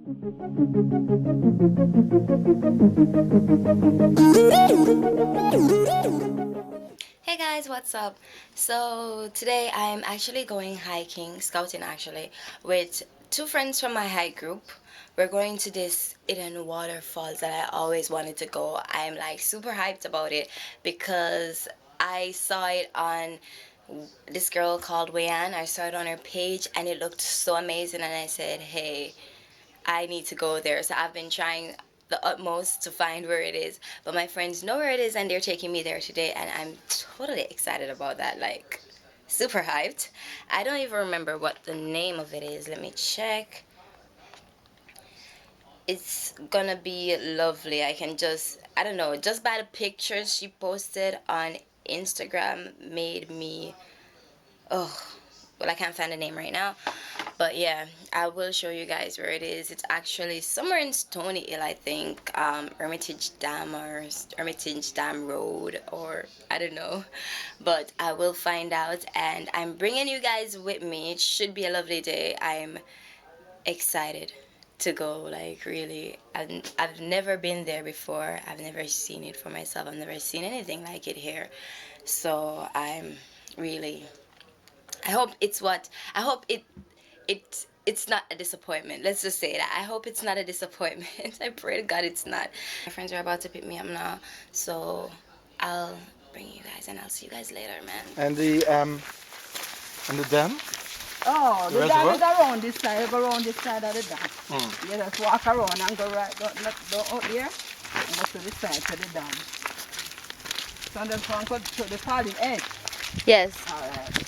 Hey guys, what's up? So today I'm actually going scouting actually, with two friends from my hike group. We're going to this hidden waterfalls that I always wanted to go. I'm like super hyped about it because I saw it on this girl called Wayan. I saw it on her page and it looked so amazing, and I said, hey, I need to go there. So I've been trying the utmost to find where it is. But my friends know where it is and they're taking me there today, and I'm totally excited about that. Like, super hyped. I don't even remember what the name of it is. Let me check. It's gonna be lovely. I don't know, just by the pictures she posted on Instagram made me, oh, well, I can't find the name right now. But yeah, I will show you guys where it is. It's actually somewhere in Stony Hill, I think. Hermitage Dam or Hermitage Dam Road, or I don't know. But I will find out, and I'm bringing you guys with me. It should be a lovely day. I'm excited to go, like, really. I've never been there before. I've never seen it for myself. I've never seen anything like it here. So I'm really, I hope it's not a disappointment. Let's just say that. I hope it's not a disappointment. I pray to God it's not. My friends are about to pick me up now, so I'll bring you guys and I'll see you guys later, man. And the dam? Oh, The the dam is reservoir? around this side. Go around this side of the dam. You just walk around and go right go out here and go to the side to the dam. So then go to the Falling Edge. Yes. Alright.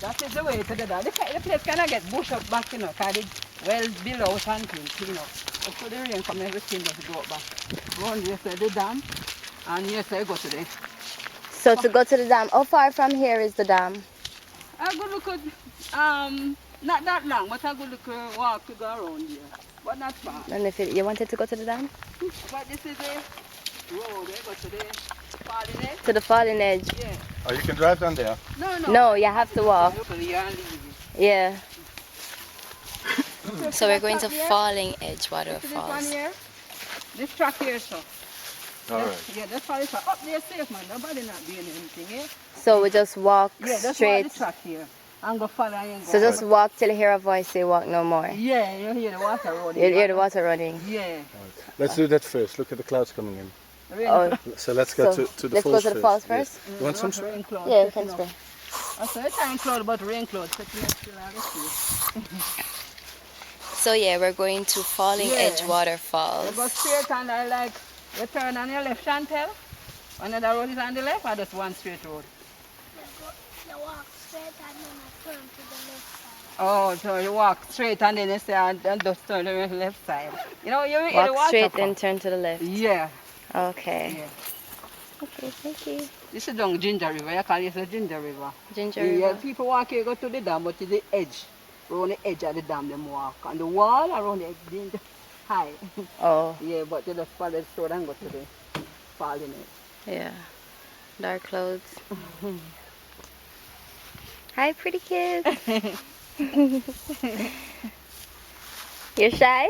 That is the way to the dam. The place cannot get bush up back, because it's well below and things, After the rain come, everything just go up back. Go on here to the dam, and here to go to the... So to go to the dam, how far from here is the dam? I go look at, not that long, but I go look walk to go around here. But not far. And if you wanted to go to the dam? But this is a road, go to the Falling Edge. To the Falling Edge. Yeah. Oh, you can drive down there? No. No, you have to walk. Look here and leave Yeah. it. So we're going to Falling Edge See this one Waterfalls. here? This track here, so. Alright. Yeah, that's how it's up there safe, man. Nobody not doing anything, eh? So we just walk Yeah, that's why straight. the track here. And go follow and go. So just walk till you hear a voice say walk no more. Yeah, you hear the water running. You hear the water running. Yeah. Let's do that first. Look at the clouds coming in. Rain, Oh, So let's go So, to the let's go falls to the first. falls Yes. first? You want some spray? rain cloud. yeah, you taking can up. spray. I said it's time cloud, but rain cloud. Taking up till I see. So yeah, we're going to Falling Yeah. Edge You Waterfalls. go straight and I like, you turn on your left, Chantel. Another road is on the left, or just one straight road? You walk straight and then I turn to the left side. Oh, so you walk straight and then you say, and just turn to the left side. You hear the Walk water straight come. and turn to the left. Yeah. Okay. Yeah. Okay, thank you. This is down Ginger River. You call it a Ginger River. Ginger Yeah, River. people walk here, go to the dam, but to the edge. Around the edge of the dam, them walk. And the wall around the edge, high. Oh, Yeah, but they just follow the road and go to the Falling Edge. yeah. Dark clothes. Hi, pretty kids. You're shy?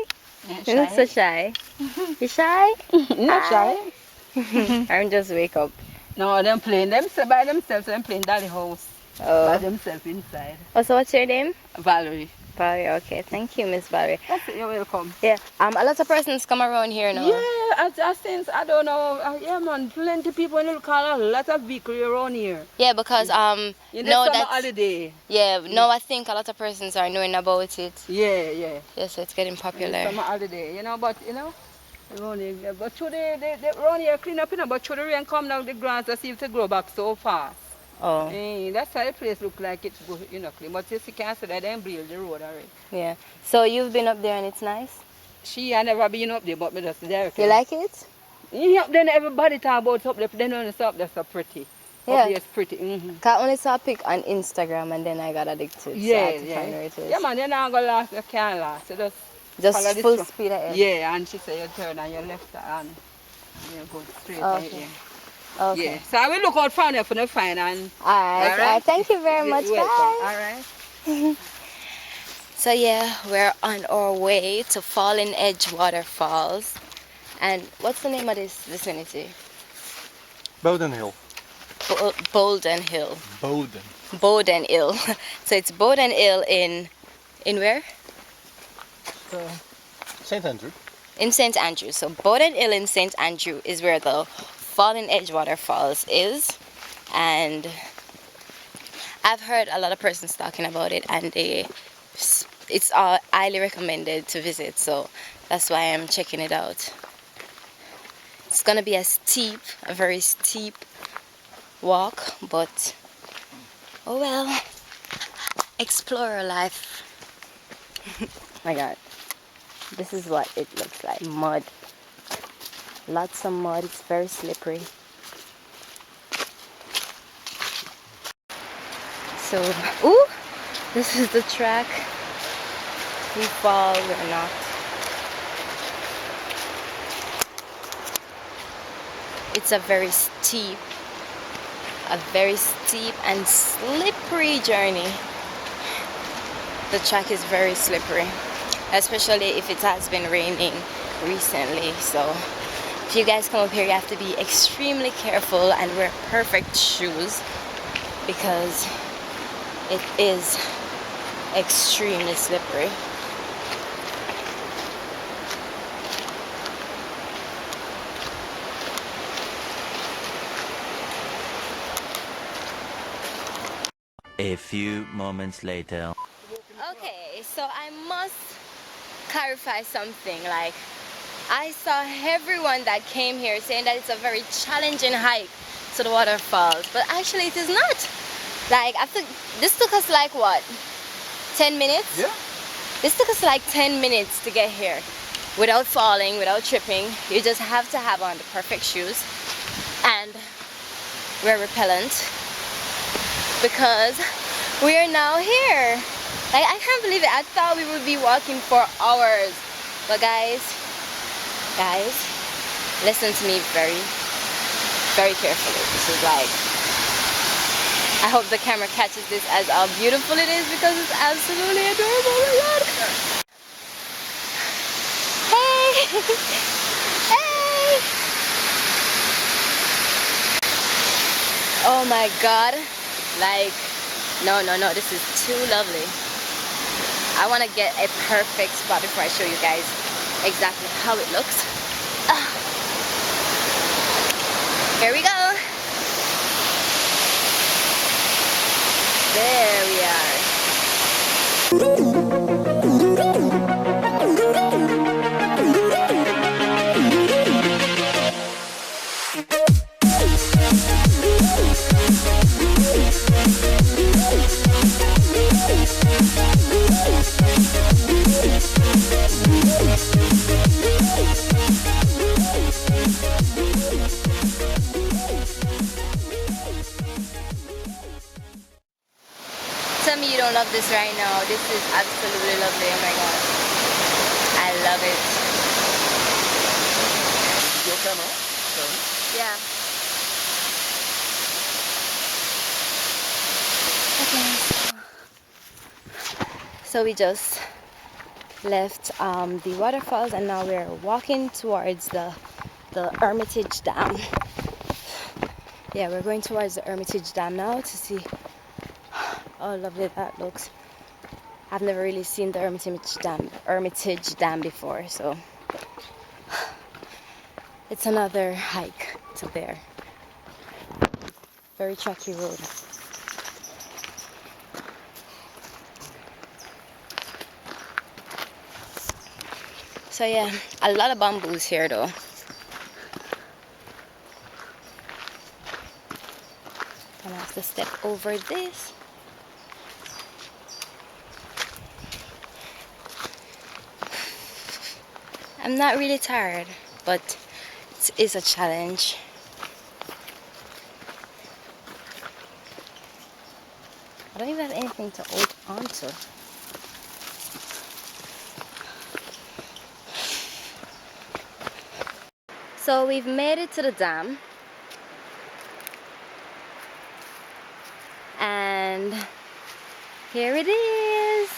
You look so shy. You shy? Not shy. I'm just wake up. No, them playing themselves by themselves. Them playing Dolly House by Oh. themselves inside. Oh, so what's your name? Valerie. Valerie. Okay, thank you, Miss Valerie. That's it, you're welcome. Yeah. A lot of persons come around here now. Yeah, since I don't know. Yeah, man, plenty people in the car. A lot of vehicles around here. Yeah, because In the no, summer that's holiday. yeah. No, I think a lot of persons are knowing about it. Yeah. Yes, it's getting In the popular. summer holiday, but around here, but through the around here clean up, but through the rain come now, the grass just seems to grow back so fast. Oh, That's how the place look like it's good, clean. But you can't see that they build the road already. yeah. So you've been up there and it's nice. She had never been up there, but me just there. You like it? Yeah, then everybody talk about up there, then when it's up there so pretty. Yeah. Up there it's pretty. Cause I only saw a pic on Instagram and then I got addicted. So I had to find where it is. Yeah, man, you're not going to last, you can't last. You follow Just this full road. speed ahead. Yeah, and she said you turn on your left and you go straight Okay. ahead. Okay. Yeah, so I will look out for you for the fine and... Alright. Alright. Thank you very You're much. welcome. Bye. Alright. So yeah, we're on our way to Falling Edge Waterfalls. And what's the name of this vicinity? Bowden Hill. Bowden Hill. Bowden. Bowden Hill. So it's Bowden Hill in where? St. Andrew. In St. Andrew. So Bowden Hill in St. Andrew is where the Falling Edge Waterfalls is. And I've heard a lot of persons talking about it, and it's highly recommended to visit. So that's why I'm checking it out. It's gonna be a very steep walk, but oh well, explore life. My God, this is what it looks like. Mud, lots of mud. It's very slippery. So, ooh, this is the track. We fall, we're not. It's a very steep and slippery journey. The track is very slippery, especially if it has been raining recently. So if you guys come up here, you have to be extremely careful and wear perfect shoes because it is extremely slippery. A few moments later. Okay, so I must clarify something. Like, I saw everyone that came here saying that it's a very challenging hike to the waterfalls, but actually it is not. Like, I think this took us like what, 10 minutes? Yeah. This took us like 10 minutes to get here without falling, without tripping. You just have to have on the perfect shoes and wear repellent because we are now here. Like, I can't believe it. I thought we would be walking for hours. But guys, listen to me very, very carefully. This is like, I hope the camera catches this as how beautiful it is because it's absolutely adorable. Oh my God. Hey! Hey! Oh my God. Like, no, this is too lovely. I want to get a perfect spot before I show you guys exactly how it looks. Here we go. There we Tell me you don't love this right now. This is absolutely lovely. Oh my God. I love it. Your camera? Yeah. Okay. So we just left the waterfalls and now we're walking towards the Hermitage Dam. Yeah, we're going towards the Hermitage Dam now to see how lovely that looks. I've never really seen the Hermitage Dam before, so it's another hike to there. Very tracky road. So yeah, a lot of bamboos here though. And I have to step over this. I'm not really tired, but it is a challenge. I don't even have anything to hold on to. So we've made it to the dam. And here it is.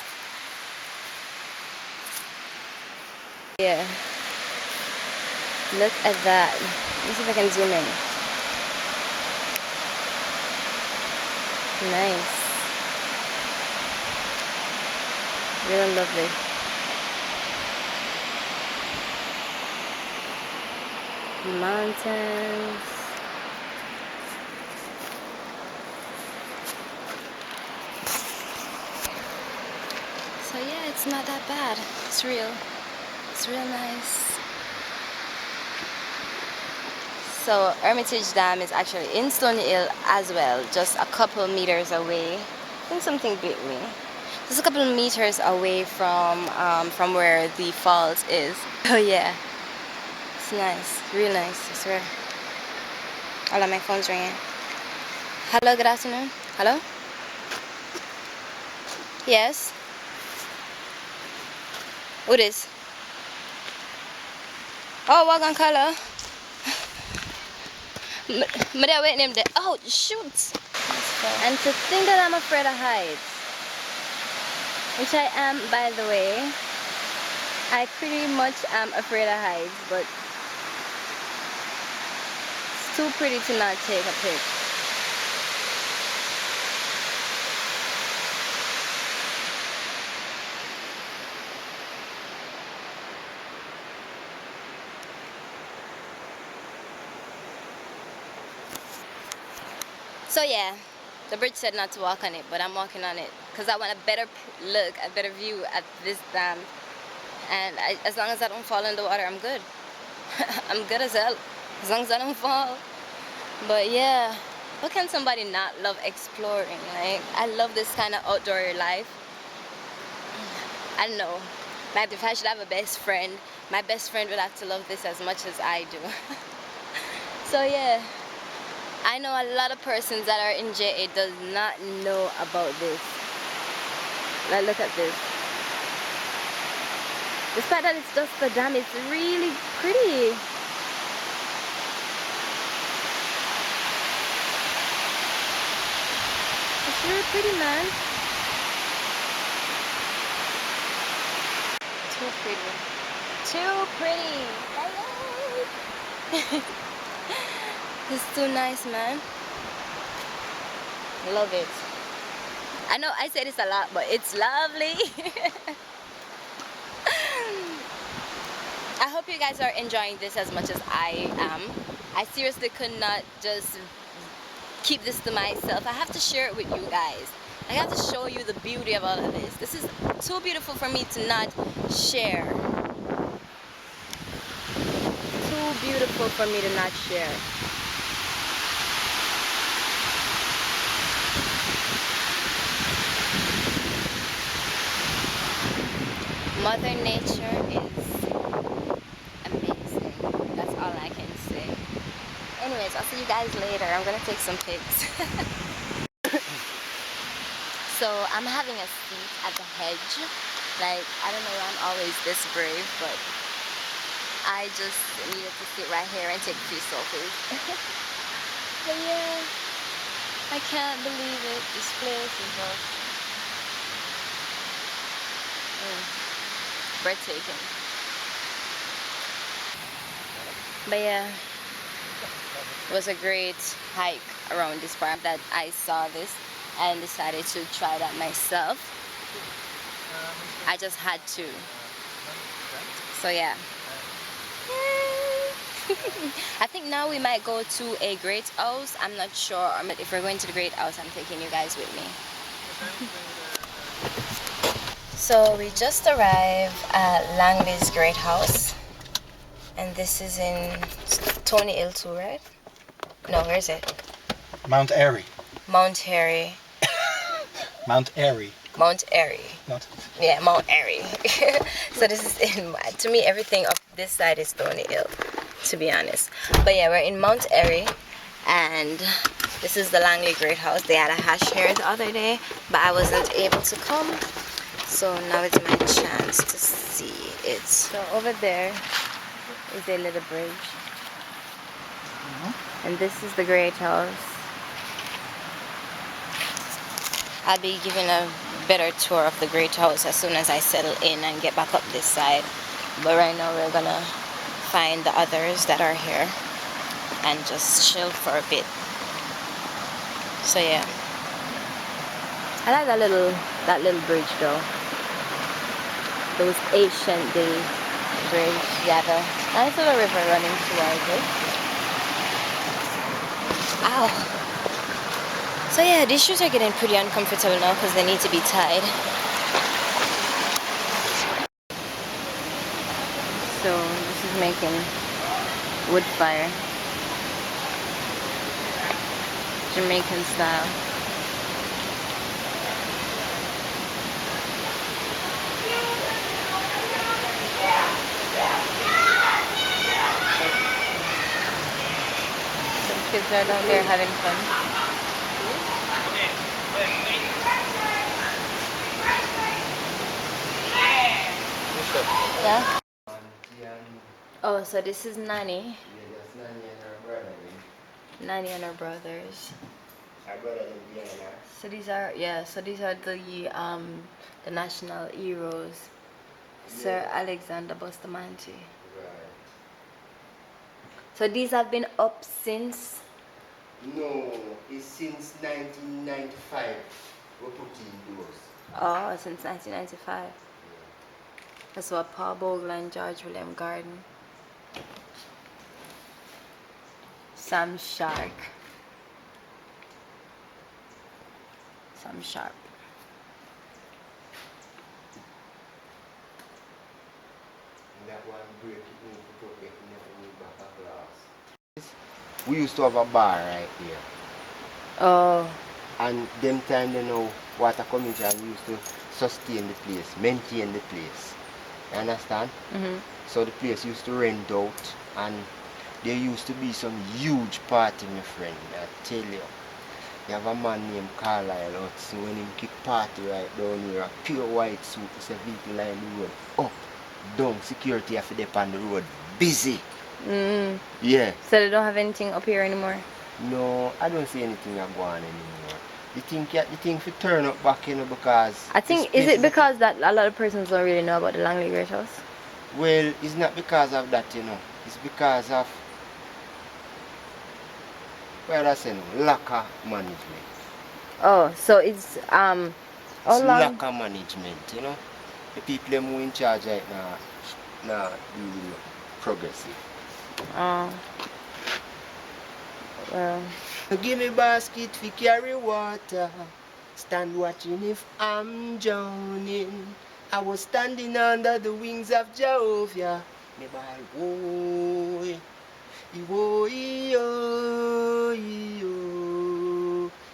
Yeah. Look at that. Let me see if I can zoom in. Nice. Really lovely. Mountains. So yeah, it's not that bad. It's real. It's real nice. So Hermitage Dam is actually in Stony Hill as well, just a couple meters away. I think something bit me. Just a couple of meters away from where the falls is. Oh yeah, it's nice, real nice, I swear. Hold on, my phone's ringing. Hello, good afternoon. Hello? Yes? Who this? Oh, wagon color. Me there waiting him there. Oh, shoot! And to think that I'm afraid of heights, which I am, by the way. I pretty much am afraid of heights, but it's too pretty to not take a pic. So yeah, the bridge said not to walk on it, but I'm walking on it because I want a better look, a better view at this dam. And as long as I don't fall in the water, I'm good. I'm good as hell, as long as I don't fall. But yeah, how can somebody not love exploring? Like, I love this kind of outdoor life. I don't know. Maybe if I should have a best friend, my best friend would have to love this as much as I do. So yeah, I know a lot of persons that are in JA does not know about this. Like, look at this. Despite that it's just a dam, it's really pretty. It's really pretty, man. Too pretty. Too pretty. It's too nice, man. Love it. I know I say this a lot, but it's lovely. I hope you guys are enjoying this as much as I am. I seriously could not just keep this to myself. I have to share it with you guys. I have to show you the beauty of all of this. This is too beautiful for me to not share. Too beautiful for me to not share. Mother Nature is amazing. That's all I can say. Anyways, I'll see you guys later. I'm gonna take some pics. So I'm having a seat at the hedge. Like, I don't know why I'm always this brave, but I just needed to sit right here and take a few selfies. But yeah, I can't believe it. This place is just breathtaking. But yeah, it was a great hike around this park that I saw this and decided to try that myself. I just had to. So yeah. I think now we might go to a great house. I'm not sure, but if we're going to the great house, I'm taking you guys with me. So we just arrived at Langley's Great House, and this is in Stony Hill too, right? No, where is it? Mount Airy. Mount Airy. Mount Airy. Mount Airy. Not. Yeah, Mount Airy. So this is in, to me, everything up this side is Stony Hill, to be honest. But yeah, we're in Mount Airy, and this is the Langley Great House. They had a hash here the other day, but I wasn't able to come. So now it's my chance to see it. So over there is a little bridge. And this is the Great House. I'll be giving a better tour of the Great House as soon as I settle in and get back up this side. But right now we're gonna find the others that are here and just chill for a bit. So yeah, I like that little bridge though. Those ancient day bridge. Yeah, the nice little river running towards it. Ow. So yeah, these shoes are getting pretty uncomfortable now because they need to be tied. So this is making wood fire, Jamaican style. Some kids are down there having fun. Yeah. Oh, so this is Nanny. Yeah, that's Nanny and her brother. Nanny and her brothers. Her brother is Diana. So these are the national heroes. Sir Alexander Bustamante. Right. So these have been up since. No, it's since 1995 we put in those. Oh, since 1995. That's what Paul Bogle and George William Garden. Sam Sharp. Sam Sharp. And that one break it in to put it never move back a glass. We used to have a bar right here. Oh. And them time water coming and we used to sustain the place, maintain the place. You understand? Mm-hmm. So the place used to rent out and there used to be some huge party, my friend, I tell you. You have a man named Carlisle out, so when he kick party right down here, a pure white suit, it's a vehicle line the road, up, down, security have to dip on the road, busy. Mm. Yeah. So they don't have anything up here anymore? No, I don't see anything going on anymore. The thing for turn up back, because... I think, is it because that a lot of persons don't really know about the Langley Great House? Well, it's not because of that, It's because of... Well, I say lack of management. Oh, so it's how It's long? lack of management, The people who in charge right now really progressive. Oh. Well. Give me basket to carry water. Stand watching if I'm drowning. I was standing under the wings of Jehovah. Me ball, boy.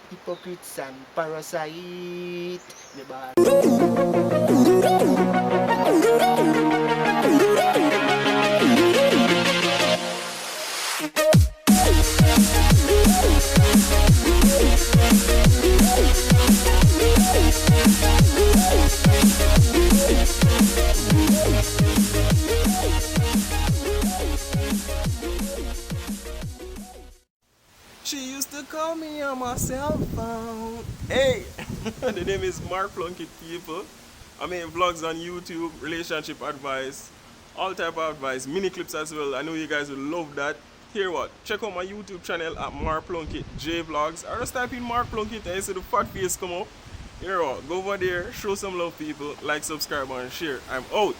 Hypocrites and parasite. Me ball. She used to call me on my cell phone. Hey, the name is Mark Plunkett, people. I mean vlogs on YouTube, relationship advice, all type of advice, mini clips as well. I know you guys will love that. Here what? Check out my YouTube channel at Mark Plunkett J Vlogs. Or just type in Mark Plunkett and you see the fat face come up. Here what? Go over there, show some love, people. Like, subscribe, and share. I'm out.